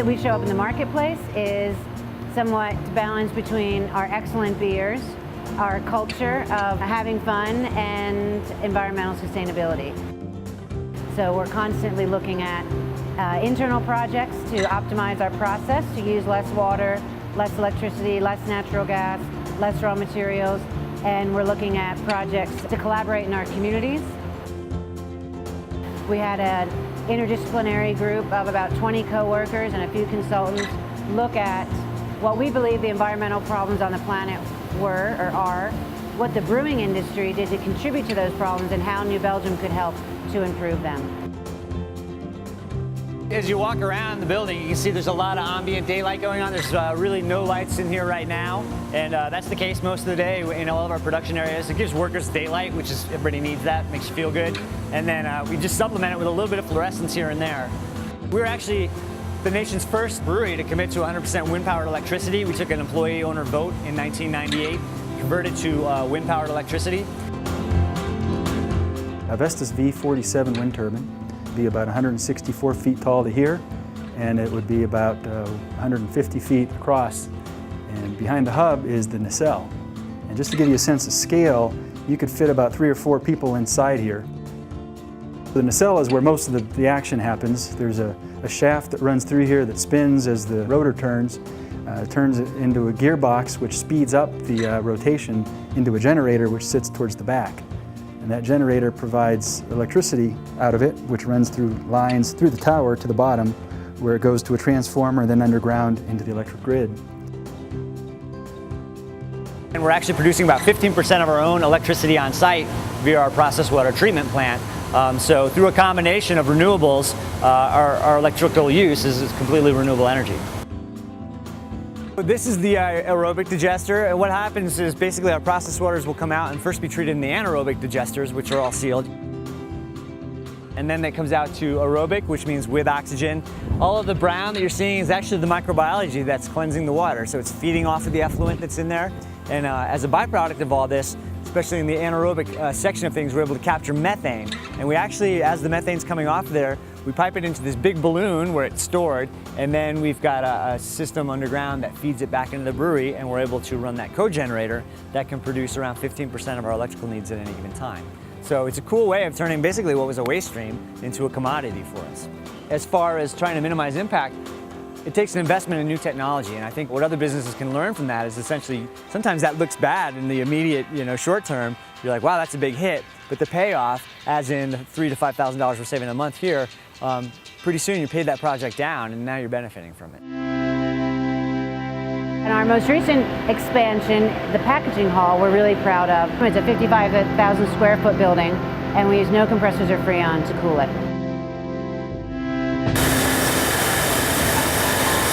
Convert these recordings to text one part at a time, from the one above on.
that we show up in the marketplace is somewhat balanced between our excellent beers, our culture of having fun, and environmental sustainability. So we're constantly looking at internal projects to optimize our process, to use less water, less electricity, less natural gas, less raw materials, and we're looking at projects to collaborate in our communities. We had an interdisciplinary group of about 20 co-workers and a few consultants look at what we believe the environmental problems on the planet were or are, what the brewing industry did to contribute to those problems, and how New Belgium could help to improve them. As you walk around the building, you can see there's a lot of ambient daylight going on. There's really no lights in here right now, and that's the case most of the day in all of our production areas. It gives workers daylight, which is, everybody needs that, makes you feel good. And then we just supplement it with a little bit of fluorescence here and there. We're actually the nation's first brewery to commit to 100% wind-powered electricity. We took an employee-owner vote in 1998, converted to wind-powered electricity. A Vestas V47 wind turbine would be about 164 feet tall to here, and it would be about 150 feet across. And behind the hub is the nacelle. And just to give you a sense of scale, you could fit about 3 or 4 people inside here. The nacelle is where most of the action happens. There's a shaft that runs through here that spins as the rotor turns. Turns it into a gearbox which speeds up the rotation into a generator which sits towards the back. And that generator provides electricity out of it, which runs through lines through the tower to the bottom, where it goes to a transformer, then underground into the electric grid. And we're actually producing about 15% of our own electricity on site via our process water treatment plant. So through a combination of renewables, our electrical use is completely renewable energy. This is the aerobic digester, and what happens is basically our process waters will come out and first be treated in the anaerobic digesters, which are all sealed. And then it comes out to aerobic, which means with oxygen. All of the brown that you're seeing is actually the microbiology that's cleansing the water, so it's feeding off of the effluent that's in there. And as a byproduct of all this, especially in the anaerobic section of things, we're able to capture methane. And we actually, as the methane's coming off there, we pipe it into this big balloon where it's stored, and then we've got a system underground that feeds it back into the brewery, and we're able to run that co-generator that can produce around 15% of our electrical needs at any given time. So it's a cool way of turning basically what was a waste stream into a commodity for us. As far as trying to minimize impact, it takes an investment in new technology, and I think what other businesses can learn from that is essentially, sometimes that looks bad in the immediate, short term. You're like, wow, that's a big hit, but the payoff, as in $3,000 to $5,000 we're saving a month here, pretty soon you paid that project down, and now you're benefiting from it. And our most recent expansion, the packaging hall, we're really proud of. It's a 55,000 square foot building, and we use no compressors or Freon to cool it.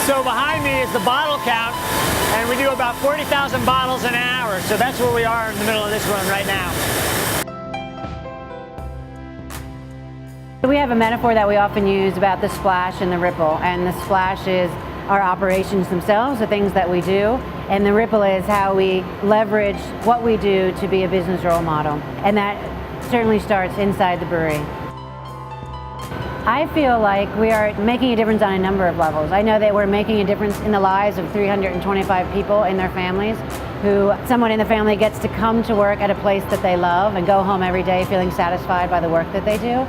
So behind me is the bottle count, and we do about 40,000 bottles an hour, so that's where we are in the middle of this run right now. We have a metaphor that we often use about the splash and the ripple, and the splash is our operations themselves, the things that we do, and the ripple is how we leverage what we do to be a business role model, and that certainly starts inside the brewery. I feel like we are making a difference on a number of levels. I know that we're making a difference in the lives of 325 people and their families, who someone in the family gets to come to work at a place that they love and go home every day feeling satisfied by the work that they do.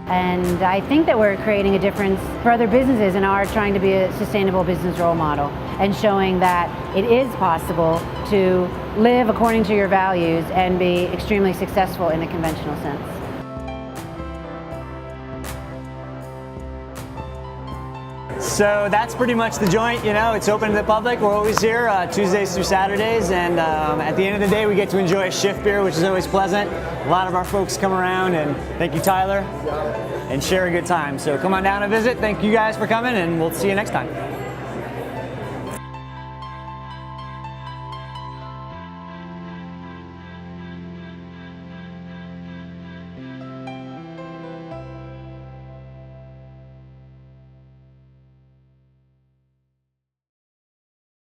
And I think that we're creating a difference for other businesses and are trying to be a sustainable business role model and showing that it is possible to live according to your values and be extremely successful in a conventional sense. So that's pretty much the joint, it's open to the public. We're always here Tuesdays through Saturdays, and at the end of the day we get to enjoy a shift beer, which is always pleasant. A lot of our folks come around, and thank you, Tyler, and share a good time. So come on down and visit. Thank you guys for coming, and we'll see you next time.